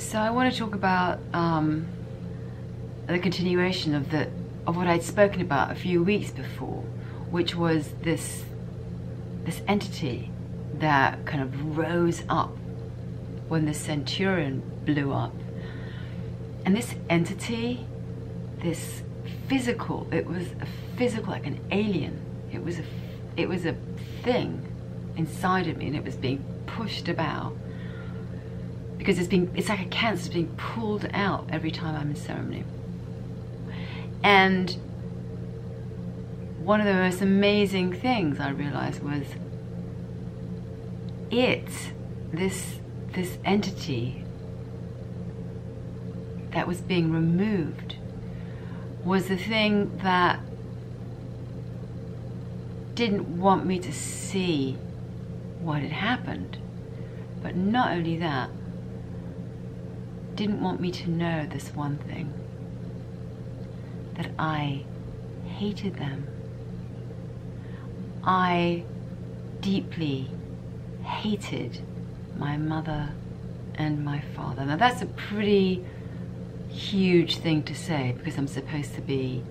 So I want to talk about the continuation of what I'd spoken about a few weeks before, which was this entity that kind of rose up when the Centurion blew up. And this entity, this physical, it was a physical, like an alien. It was a thing inside of me, and it was being pushed about because it's like a cancer being pulled out every time I'm in ceremony. And one of the most amazing things I realized was this entity that was being removed was the thing that didn't want me to see what had happened, but not only that, didn't want me to know this one thing, that I hated them. I deeply hated my mother and my father. Now that's a pretty huge thing to say, because I'm supposed to be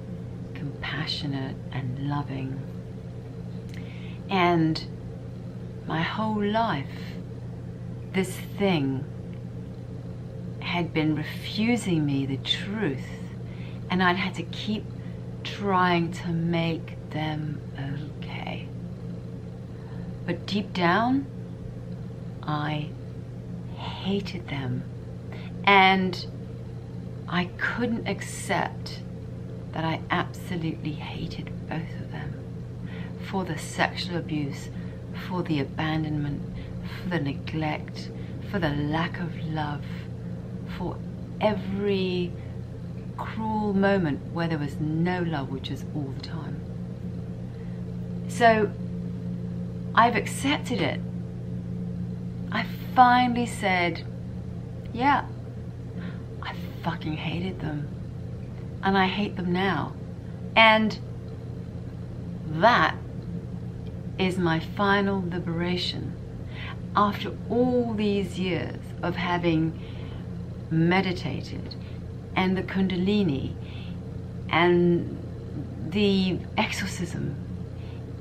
compassionate and loving. And my whole life, this thing had been refusing me the truth, and I'd had to keep trying to make them okay. But deep down, I hated them, and I couldn't accept that I absolutely hated both of them for the sexual abuse, for the abandonment, for the neglect, for the lack of love, for every cruel moment where there was no love, which is all the time. So I've accepted it. I finally said, yeah, I fucking hated them, and I hate them now. And that is my final liberation. After all these years of having meditated, and the Kundalini, and the exorcism,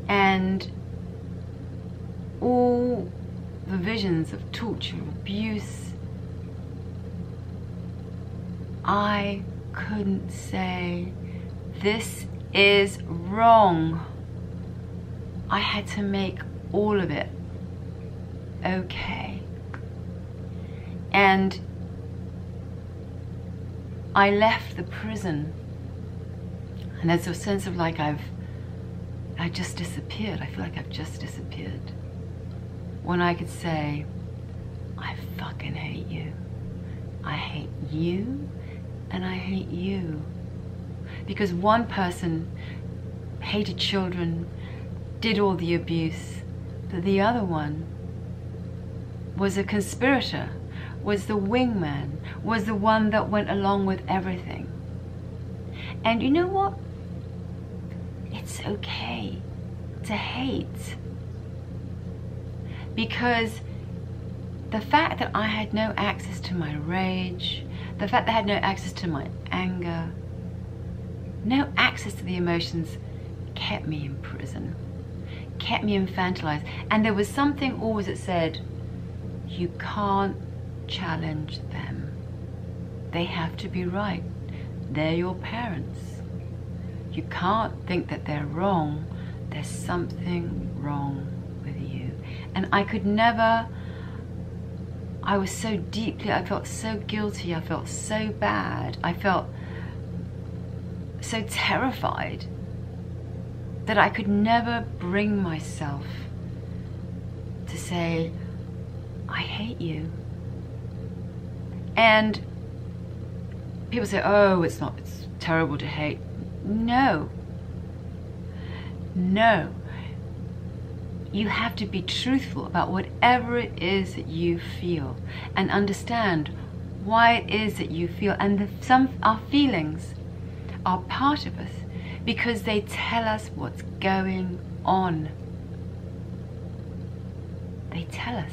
and all the visions of torture, abuse, I couldn't say, this is wrong. I had to make all of it okay. And I left the prison, and there's a sense of like I just disappeared. I feel like I've just disappeared. When I could say, I fucking hate you. I hate you, and I hate you. Because one person hated children, did all the abuse, but the other one was a conspirator, was the wingman, was the one that went along with everything. And you know what? It's okay to hate. Because the fact that I had no access to my rage, the fact that I had no access to my anger, no access to the emotions, kept me in prison, kept me infantilized. And there was something always that said, you can't challenge them. They have to be right. They're your parents. You can't think that they're wrong. There's something wrong with you. And I could never, I was so deeply, I felt so guilty, I felt so bad, I felt so terrified that I could never bring myself to say, I hate you. And people say, oh, it's terrible to hate. No. No. You have to be truthful about whatever it is that you feel, and understand why it is that you feel. And our feelings are part of us because they tell us what's going on. They tell us,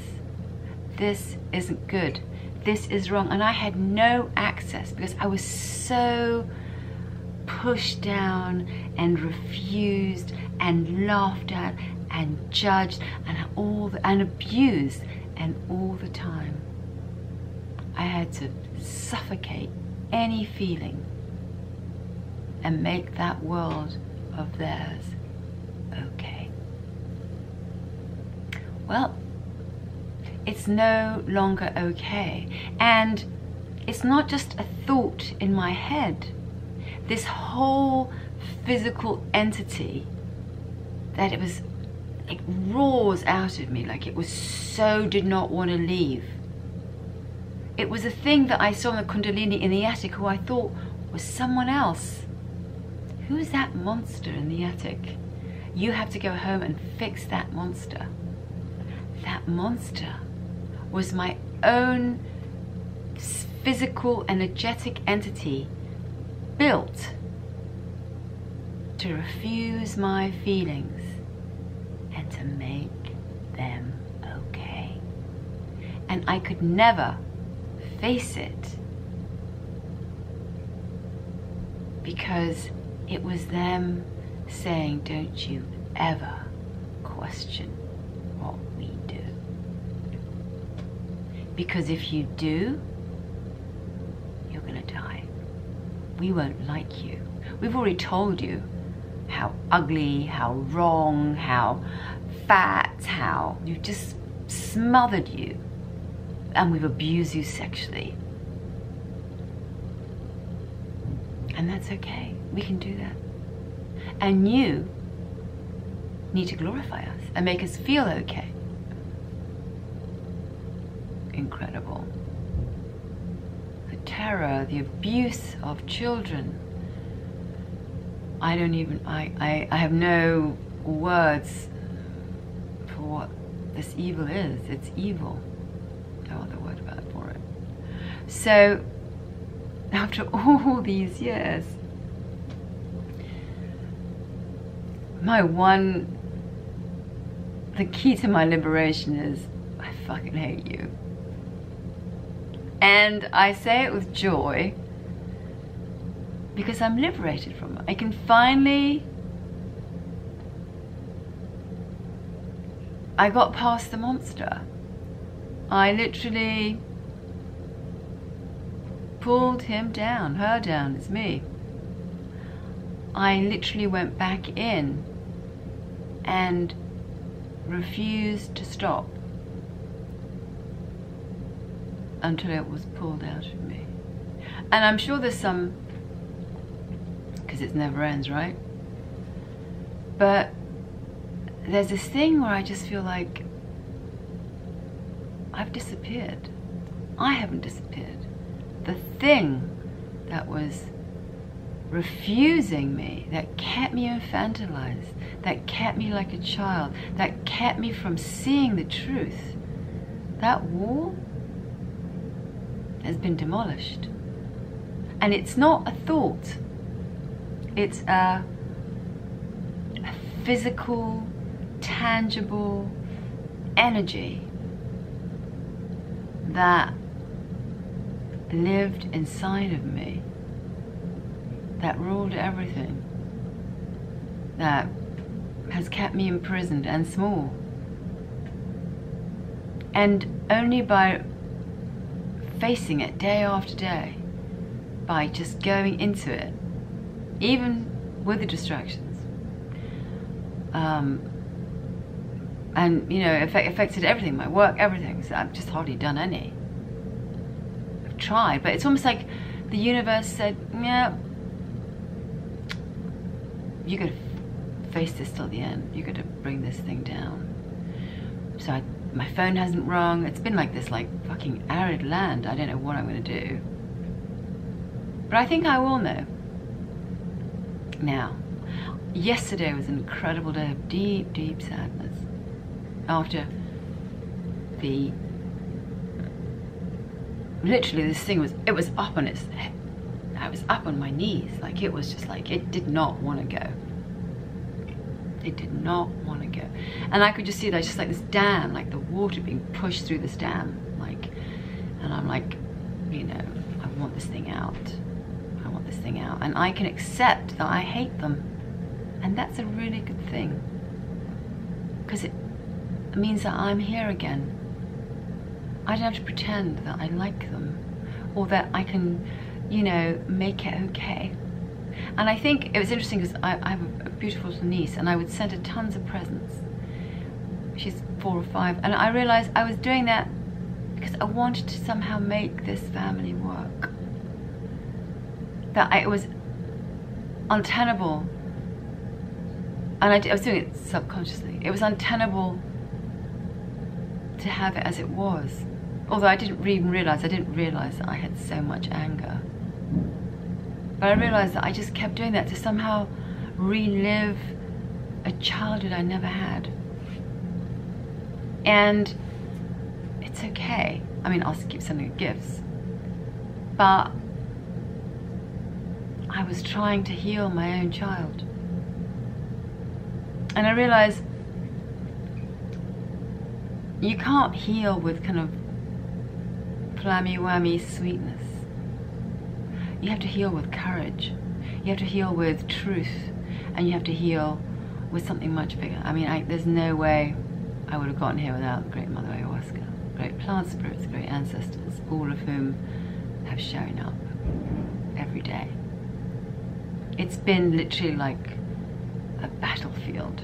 this isn't good, this is wrong. And I had no access because I was so pushed down and refused and laughed at and judged and abused, and all the time I had to suffocate any feeling and make that world of theirs okay. Well, it's no longer okay, and it's not just a thought in my head. This whole physical entity that it roars out of me like it was so did not want to leave. It was a thing that I saw in the Kundalini in the attic who I thought was someone else. Who's that monster in the attic? You have to go home and fix that monster. That monster was my own physical, energetic entity built to refuse my feelings and to make them okay. And I could never face it because it was them saying, don't you ever question what we do. Because if you do, you're gonna die. We won't like you. We've already told you how ugly, how wrong, how fat, how we've just smothered you, and we've abused you sexually. And that's okay. We can do that. And you need to glorify us and make us feel okay. Incredible. The terror, the abuse of children. I have no words for what this evil is. It's evil. No other word for it. So, after all these years, the key to my liberation is, I fucking hate you. And I say it with joy because I'm liberated from it. I can finally, I got past the monster. I literally pulled him down, her down, it's me. I literally went back in and refused to stop until it was pulled out of me. And I'm sure there's some, because it never ends, right? But there's this thing where I just feel like I've disappeared. I haven't disappeared. The thing that was refusing me, that kept me infantilized, that kept me like a child, that kept me from seeing the truth, that wall has been demolished. And it's not a thought. It's a physical, tangible energy that lived inside of me, that ruled everything, that has kept me imprisoned and small. And only by facing it day after day, by just going into it, even with the distractions, and you know, affected everything, my work, everything. So I've just hardly done any. I've tried, but it's almost like the universe said, yeah, you gotta face this till the end. You gotta bring this thing down. So my phone hasn't rung. It's been like this, like fucking arid land. I don't know what I'm gonna do, but I think I will know. Now, yesterday was an incredible day of deep, deep sadness. After the, literally this thing was, it was up on its head. I was up on my knees. Like it was just like, it did not want to go. It did not want to go. And I could just see that, just like this dam, like the water being pushed through this dam. Like, and I'm like, you know, I want this thing out. I want this thing out. And I can accept that I hate them. And that's a really good thing. Because it means that I'm here again. I don't have to pretend that I like them. Or that I can, you know, make it okay. And I think it was interesting because I have a beautiful little niece, and I would send her tons of presents. She's 4 or 5, and I realized I was doing that because I wanted to somehow make this family work. That it was untenable, and I was doing it subconsciously. It was untenable to have it as it was. Although I didn't even realize that I had so much anger. But I realized that I just kept doing that to somehow relive a childhood I never had. And it's okay. I mean, I'll keep sending her gifts. But I was trying to heal my own child. And I realized you can't heal with kind of plammy-whammy sweetness. You have to heal with courage. You have to heal with truth. And you have to heal with something much bigger. I mean, there's no way I would have gotten here without Great Mother Ayahuasca, great plant spirits, great ancestors, all of whom have shown up every day. It's been literally like a battlefield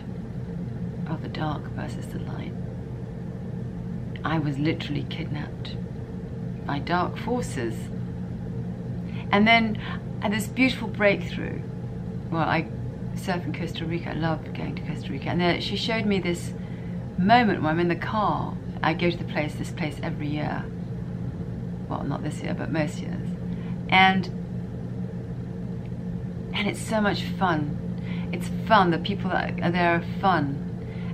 of the dark versus the light. I was literally kidnapped by dark forces. And then I had this beautiful breakthrough. Well, I surf in Costa Rica. I loved going to Costa Rica. And then she showed me this moment where I'm in the car. I go to this place every year. Well, not this year, but most years. And it's so much fun. It's fun. The people that are there are fun.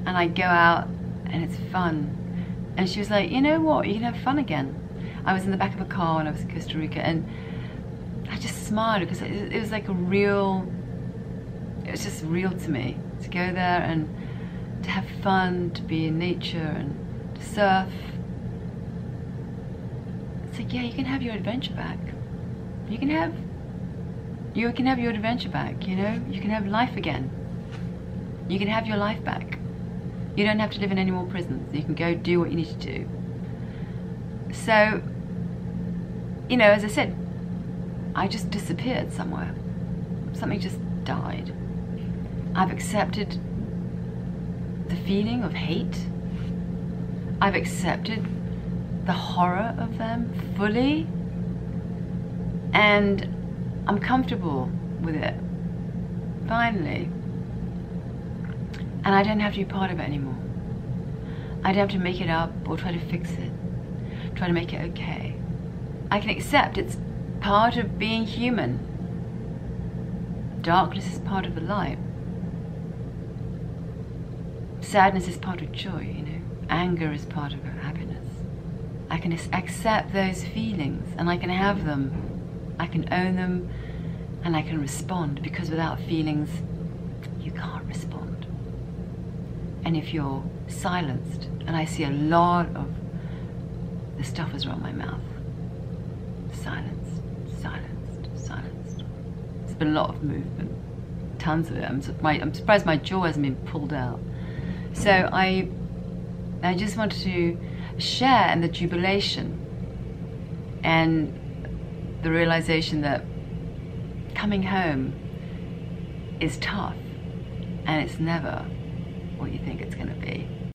And I go out and it's fun. And she was like, you know what? You can have fun again. I was in the back of a car when I was in Costa Rica, and I just smiled because it was like a real, it was just real to me to go there and to have fun, to be in nature and to surf. It's like, yeah, you can have your adventure back. You can have your adventure back, you know? You can have life again. You can have your life back. You don't have to live in any more prisons. You can go do what you need to do. So, you know, as I said, I just disappeared somewhere. Something just died. I've accepted the feeling of hate. I've accepted the horror of them fully. And I'm comfortable with it. Finally. And I don't have to be part of it anymore. I don't have to make it up or try to fix it. Try to make it okay. I can accept it's part of being human. Darkness is part of the light. Sadness is part of joy, you know. Anger is part of happiness. I can accept those feelings and I can have them. I can own them and I can respond, because without feelings, you can't respond. And if you're silenced, and I see a lot of the stuff is around my mouth. Silenced, silenced, silenced. There's been a lot of movement, tons of it. I'm surprised my jaw hasn't been pulled out. So I just wanted to share in the jubilation and the realization that coming home is tough and it's never what you think it's going to be.